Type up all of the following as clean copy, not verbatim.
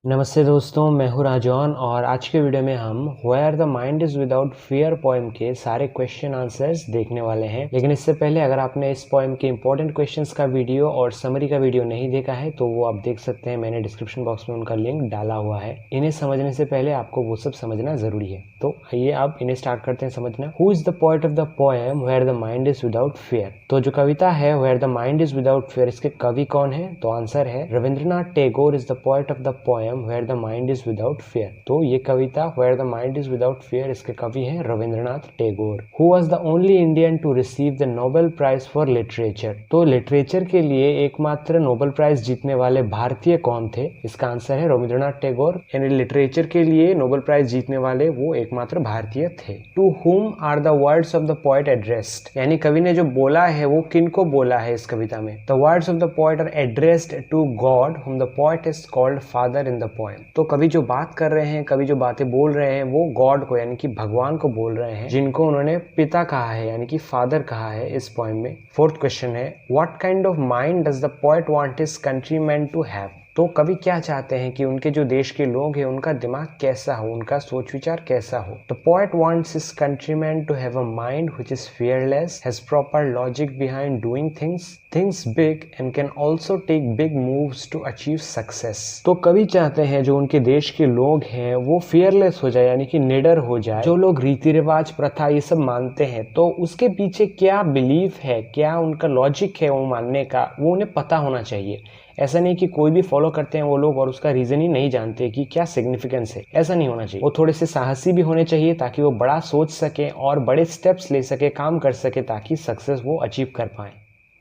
नमस्ते दोस्तों, मैं हूँ राजौन और आज के वीडियो में हम where the mind is without fear poem के सारे क्वेश्चन आंसर्स देखने वाले हैं। लेकिन इससे पहले अगर आपने इस पोएम के इंपॉर्टेंट क्वेश्चंस का वीडियो और समरी का वीडियो नहीं देखा है तो वो आप देख सकते हैं। मैंने डिस्क्रिप्शन बॉक्स में उनका लिंक डाला हुआ है। इन्हें समझने से पहले आपको वो सब समझना जरूरी है। तो आइए आप इन्हें स्टार्ट करते हैं समझना। Who is the poet of the poem where the mind is without fear? तो जो कविता है where the mind is without fear, इसके कवि कौन है? तो आंसर है Rabindranath Tagore is the poet of the poem where the mind is without fear. तो ये कविता where the mind is without fear, इसके कवि हैं Rabindranath Tagore. Who was the only Indian to receive the Nobel prize for literature? तो literature के लिए एकमात्र नोबेल प्राइज जीतने वाले भारतीय कौन थे? इसका आंसर है रविंद्रनाथ टैगोर। यानी लिटरेचर के लिए नोबेल प्राइज जीतने वाले वो एकमात्र भारतीय थे। To whom are the words of the poet addressed? यानी कवि ने जो बोला है वो किनको बोला है इस कविता में? The words of the poet are addressed to God whom the poet is called father in the poem. तो कवि जो बात कर रहे हैं, कवि जो बातें बोल रहे हैं वो गॉड को यानी कि भगवान को बोल रहे हैं, जिनको उन्होंने पिता कहा है यानी कि फादर कहा है इस पोएम में। फोर्थ क्वेश्चन है what kind of mind does the poet want his countryman to have? तो कवि क्या चाहते हैं कि उनके जो देश के लोग हैं उनका दिमाग कैसा हो, उनका सोच विचार कैसा हो। The poet wants his countryman to have a mind which is fearless, has proper logic behind doing things big and can also take big moves to achieve success. तो कवि चाहते हैं जो उनके देश के लोग हैं वो फियरलेस हो जाए यानी कि निडर हो जाए। जो लोग रीति रिवाज प्रथा ये सब मानते हैं तो उसके पीछे क्या बिलीफ है, क्या उनका लॉजिक है वो मानने का, वो उन्हें पता होना चाहिए। ऐसा नहीं कि कोई भी फॉलो करते हैं वो लोग और उसका रीजन ही नहीं जानते कि क्या सिग्निफिकेंस है, ऐसा नहीं होना चाहिए। वो थोड़े से साहसी भी होने चाहिए ताकि वो बड़ा सोच सके और बड़े स्टेप्स ले सके, काम कर सके ताकि सक्सेस वो अचीव कर पाए।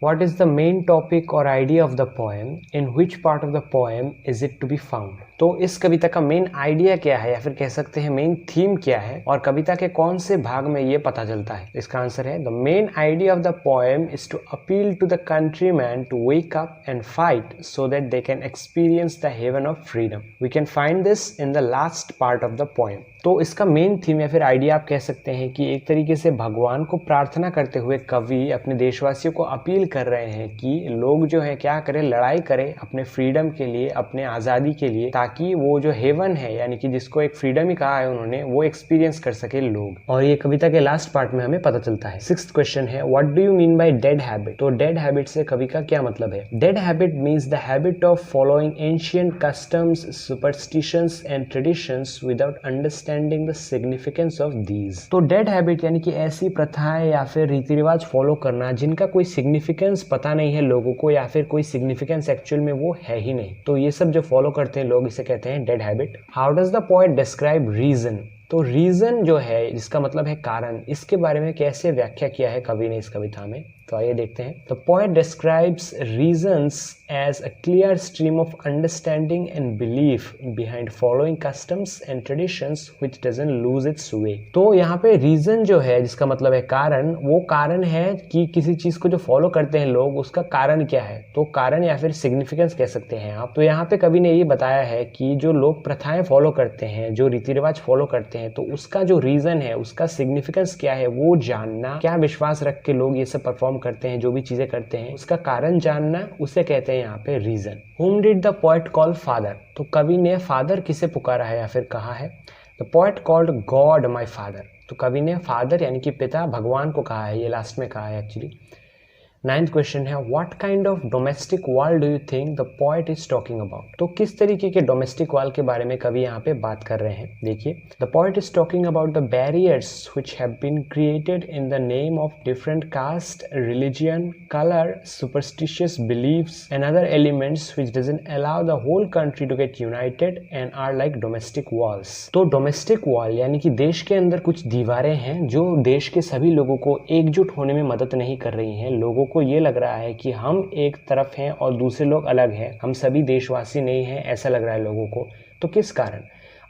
What is the main topic or idea of the poem? In which part of the poem is it to be found? तो इस कविता का मेन आइडिया क्या है या फिर कह सकते हैं मेन थीम क्या है और कविता के कौन से भाग में ये पता चलता है? इसका आंसर है the main idea of the poem is to appeal to the countryman to wake up and fight so that they can experience the heaven of freedom. We can find this in the last part of the poem. तो इसका main theme या फिर idea आप कह सकते हैं कि एक तरीके से भगवान को प्रार्थना करते हुए कवि अपने देशवासियों को अपील कर रहे हैं कि लोग जो है क्या करें, लड़ाई करें अपने फ्रीडम के लिए, अपने आज़ादी के लिए, ताकि वो जो हेवन है यानी कि जिसको एक फ्रीडम ही कहा है उन्होंने, वो एक्सपीरियंस कर सके लोग। और ये कविता के लास्ट पार्ट में हमें पता चलता है। सिक्स्थ क्वेश्चन है what do you mean by dead habit? तो डेड हैबिट से कवि का क्या मतलब है? Dead habit means the habit of following ancient customs, superstitions and traditions without understanding the significance of these. तो डेड हैबिट यानी कि ऐसी प्रथाएं या फिर रीति रिवाज फॉलो करना जिनका कोई सिग्निफिकेंस पता नहीं है लोगों को या फिर कोई सिग्निफिकेंस एक्चुअल में वो है ही नहीं, तो ये सब जो फॉलो करते हैं लोग इसे कहते हैं dead habit. How does the poet describe reason? तो रीजन जो है जिसका मतलब है कारण, इसके बारे में कैसे व्याख्या किया है कवि ने इस कविता में? तो आइए देखते हैं। The poet describes reasons as a clear stream of understanding and belief behind following customs and traditions which doesn't lose its way. तो यहाँ पे रीजन जो है जिसका मतलब है कारण, वो कारण है कि किसी चीज को जो फॉलो करते हैं लोग उसका कारण क्या है, तो कारण या फिर सिग्निफिकेंस कह सकते हैं आप। तो यहाँ पे कवि ने ये बताया है कि जो लोग प्रथाएं फॉलो करते हैं, जो रीति रिवाज फॉलो करते हैं, तो उसका जो रीजन है, उसका सिग्निफिकेंस क्या है वो जानना, क्या विश्वास रख के लोग ये सब परफॉर्म करते हैं, जो भी चीजें करते हैं उसका कारण जानना, उसे कहते हैं यहाँ पे reason. Whom did the poet call father? तो कवि ने फादर किसे पुकारा है या फिर कहा है? The poet called God my father। तो कवि ने फादर यानी कि पिता, भगवान को कहा है, ये लास्ट में कहा है एक्चुअली। नाइन्थ क्वेश्चन है what kind of domestic wall do you think the poet is talking about? तो किस तरीके के डोमेस्टिक वॉल के बारे में कवि यहाँ पे बात कर रहे हैं? देखिए, the poet is talking about the barriers which have been created in the name of different caste, religion, colour, superstitious beliefs and other elements which doesn't allow the whole country to get united and are like domestic walls. तो domestic wall यानी कि देश के अंदर कुछ दीवारें हैं जो देश के सभी लोगों को एकजुट होने में मदद नहीं कर रही हैं। लोगों को ये लग रहा है कि हम एक तरफ हैं और दूसरे लोग अलग हैं, हम सभी देशवासी नहीं हैं, ऐसा लग रहा है लोगों को। तो किस कारण?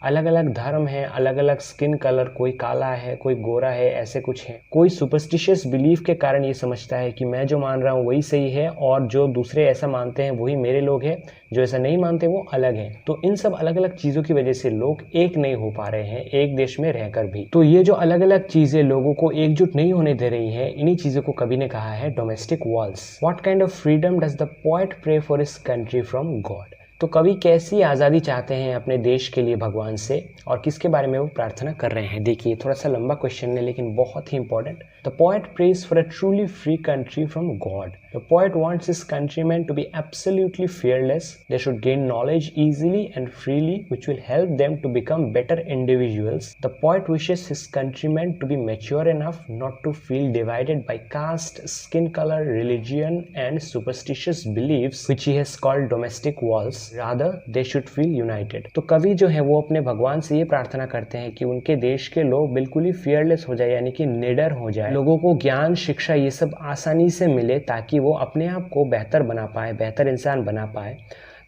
अलग अलग धर्म हैं, अलग अलग स्किन कलर, कोई काला है, कोई गोरा है, ऐसे कुछ है। कोई सुपरस्टिशियस बिलीफ के कारण ये समझता है कि मैं जो मान रहा हूँ वही सही है और जो दूसरे ऐसा मानते हैं वही मेरे लोग हैं, जो ऐसा नहीं मानते वो अलग हैं। तो इन सब अलग अलग चीज़ों की वजह से लोग एक नहीं हो पा रहे हैं एक देश में रहकर भी। तो ये जो अलग अलग चीज़ें लोगों को एकजुट नहीं होने दे रही हैं, इन्हीं चीज़ों को कवि ने कहा है domestic walls. What kind of freedom does the poet pray for his country from God? तो कवि कैसी आज़ादी चाहते हैं अपने देश के लिए भगवान से और किसके बारे में वो प्रार्थना कर रहे हैं? देखिए, थोड़ा सा लंबा क्वेश्चन है लेकिन बहुत ही important. The poet prays for a truly free country from God. The poet wants his countrymen to be absolutely fearless. They should gain knowledge easily and freely, which will help them to become better individuals. The poet wishes his countrymen to be mature enough not to feel divided by caste, skin color, religion, and superstitious beliefs, which he has called domestic walls. Rather, they should feel united. तो कवि जो है वो अपने भगवान से ये प्रार्थना करते हैं कि उनके देश के लोग बिल्कुल ही fearless हो जाए, यानी कि निडर हो जाए, लोगों को ज्ञान, शिक्षा ये सब आसानी से मिले ताकि वो अपने आप को बेहतर बना पाए, बेहतर इंसान बना पाए।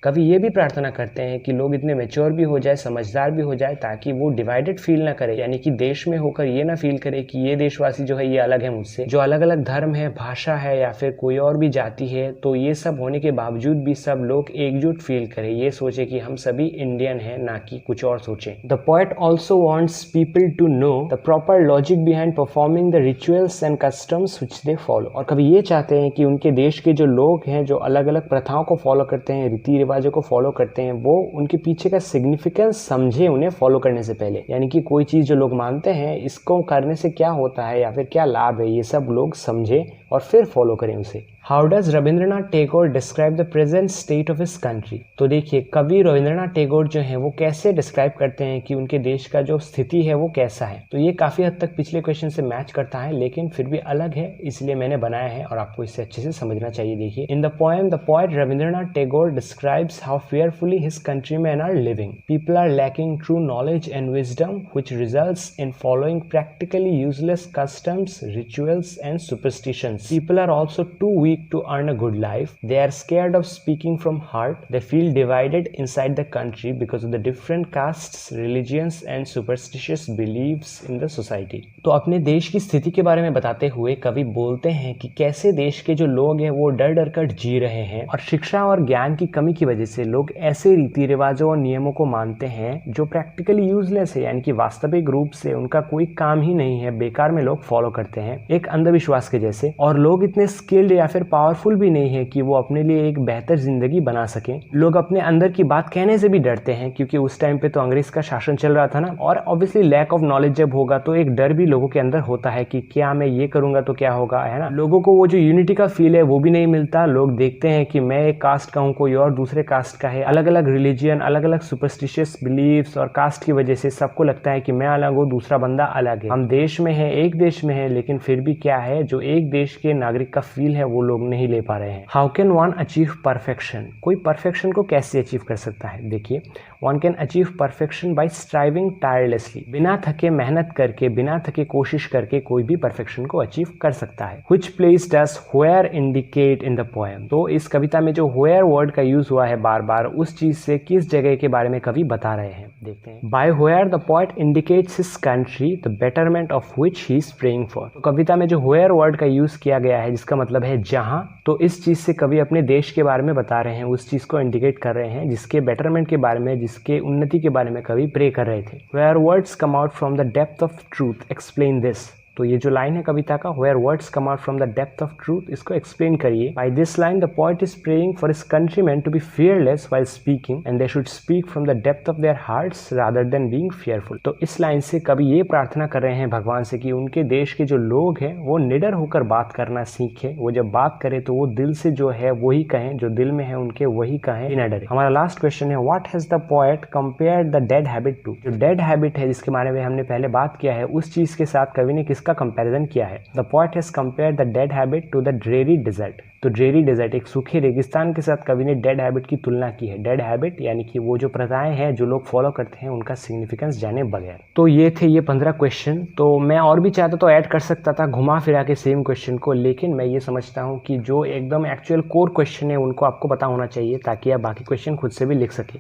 कवि ये भी प्रार्थना करते हैं कि लोग इतने मैच्योर भी हो जाए, समझदार भी हो जाए, ताकि वो डिवाइडेड फील ना करे, यानी कि देश में होकर ये ना फील करे कि ये देशवासी जो है ये अलग है मुझसे, जो अलग अलग धर्म है, भाषा है या फिर कोई और भी जाति है, तो ये सब होने के बावजूद भी सब लोग एकजुट फील करें, ये सोचे कि हम सभी इंडियन हैं, ना कि कुछ और सोचे। The poet also wants people to know the proper logic behind performing the rituals and customs which they follow. और कवि ये चाहते हैं कि उनके देश के जो लोग हैं, जो अलग अलग प्रथाओं को फॉलो करते हैं, रीति रिवाजों को फॉलो करते हैं, वो उनके पीछे का सिग्निफिकेंस समझे उन्हें फॉलो करने से पहले, यानी कि कोई चीज जो लोग मानते हैं इसको करने से क्या होता है या फिर क्या लाभ है, ये सब लोग समझे और फिर फॉलो करें उसे। How does Rabindranath Tagore describe the present state of his country. तो देखिए, कवि रविंद्रनाथ टैगोर जो है वो कैसे डिस्क्राइब करते हैं कि उनके देश का जो स्थिति है वो कैसा है। तो ये काफी हद तक पिछले क्वेश्चन से मैच करता है लेकिन फिर भी अलग है, इसलिए मैंने बनाया है और आपको इससे अच्छे से समझना चाहिए। देखिए, इन the poem the poet Rabindranath Tagore describes how fearfully his countrymen are living. People are lacking true knowledge and wisdom, which results in following practically useless customs, rituals, and superstitions. People are also too weak to earn a good life. They are scared of speaking from heart. They feel divided inside the country because of the different castes, religions, and superstitious beliefs in the society. तो अपने देश की स्थिति के बारे में बताते हुए कवि बोलते हैं कि कैसे देश के जो लोग हैं वो डर डर कर जी रहे हैं और शिक्षा और ज्ञान की कमी की वजह से लोग ऐसे रीति रिवाजों और नियमों को मानते हैं जो प्रैक्टिकली यूजलेस है, यानी कि वास्तविक रूप से उनका कोई काम ही नहीं है, बेकार में लोग फॉलो करते हैं एक अंधविश्वास के जैसे। और लोग इतने स्किल्ड या फिर पावरफुल भी नहीं है कि वो अपने लिए एक बेहतर जिंदगी बना सकें। लोग अपने अंदर की बात कहने से भी डरते हैं क्योंकि उस टाइम पे तो अंग्रेज का शासन चल रहा था ना, और ऑब्वियसली लैक ऑफ नॉलेज जब होगा तो एक डर भी लोगों के अंदर होता है कि क्या मैं ये करूंगा तो क्या होगा, है ना। लोगों को वो जो यूनिटी का फील है वो भी नहीं मिलता। लोग देखते हैं कि मैं एक कास्ट का हूँ, कोई और दूसरे कास्ट का है, अलग अलग रिलीजियन, अलग अलग सुपरस्टिशियस बिलीव्स और कास्ट की वजह से सबको लगता है कि मैं अलग हूँ, दूसरा बंदा अलग है। हम देश में है, एक देश में है, लेकिन फिर भी क्या है, जो एक देश के नागरिक का फील है वो लोग नहीं ले पा रहे हैं। How can one achieve perfection. कोई परफेक्शन को कैसे अचीव कर सकता है? देखिए, one can achieve perfection by striving tirelessly. बिना थके मेहनत करके, बिना थके कोशिश करके कोई भी परफेक्शन को अचीव कर सकता है। Which place does where indicate in the poem. तो इस कविता में जो वेयर वर्ड का यूज हुआ है बार बार, उस चीज से किस जगह के बारे में कवि बता रहे हैं, देखते हैं। By where the poet indicates his country the betterment of which he is praying for. तो कविता में जो वेयर वर्ड का यूज किया गया है जिसका मतलब है जहां, तो इस चीज से कवि अपने देश के बारे में बता रहे हैं, उस चीज को इंडिकेट कर रहे हैं जिसके बेटरमेंट के बारे में, जिसके उन्नति के बारे में कवि प्रे कर रहे थे। Where words come out from the depth of truth explain this. तो ये जो लाइन है कविता का, where words come out from the depth of truth, इसको एक्सप्लेन करिए। By this line the poet is praying for his countrymen to be fearless while speaking and they should speak from the depth of their hearts rather than being fearful. तो इस line से कवि ये प्रार्थना कर रहे हैं भगवान से कि उनके देश के जो लोग हैं वो निडर होकर बात करना सीखें। वो जब बात करें तो वो दिल से जो है वही कहें, जो दिल में है उनके वही कहें, बिना डरे। हमारा लास्ट क्वेश्चन है, what has the poet compared the dead habit to. जो डेड हैबिट है जिसके बारे में हमने पहले बात किया है, उस चीज के साथ कवि ने किसका कंपैरिजन किया है? The poet has compared the dead habit to the dreary desert. तो ड्रेरी डेजर्ट, एक सूखे रेगिस्तान के साथ कवि ने डेड हैबिट की तुलना की है। डेड हैबिट यानी कि वो जो प्रथाएं हैं जो लोग फॉलो करते हैं उनका सिग्निफिकेंस जाने बगैर। तो ये थे ये 15 क्वेश्चन। तो मैं और भी चाहता तो ऐड कर सकता था घुमा फिरा के सेम क्वेश्चन को, लेकिन मैं ये समझता हूँ कि जो एकदम एक्चुअल कोर क्वेश्चन है उनको आपको पता होना चाहिए ताकि आप बाकी क्वेश्चन खुद से भी लिख सकें।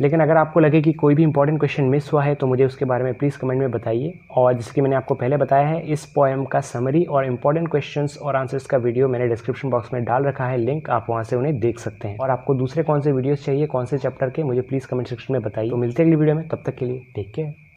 लेकिन अगर आपको लगे कि कोई भी इंपॉर्टेंट क्वेश्चन मिस हुआ है तो मुझे उसके बारे में प्लीज़ कमेंट में बताइए। और जैसे कि मैंने आपको पहले बताया है, इस पोएम का समरी और इंपॉर्टेंट क्वेश्चंस और आंसर्स का वीडियो मैंने डिस्क्रिप्शन बॉक्स में डाल रखा है, लिंक आप वहां से उन्हें देख सकते हैं। और आपको दूसरे कौन से वीडियोस चाहिए, कौन से चैप्टर के, मुझे प्लीज़ कमेंट सेक्शन में बताइए। तो मिलते हैं अगली वीडियो में, तब तक के लिए टेक केयर।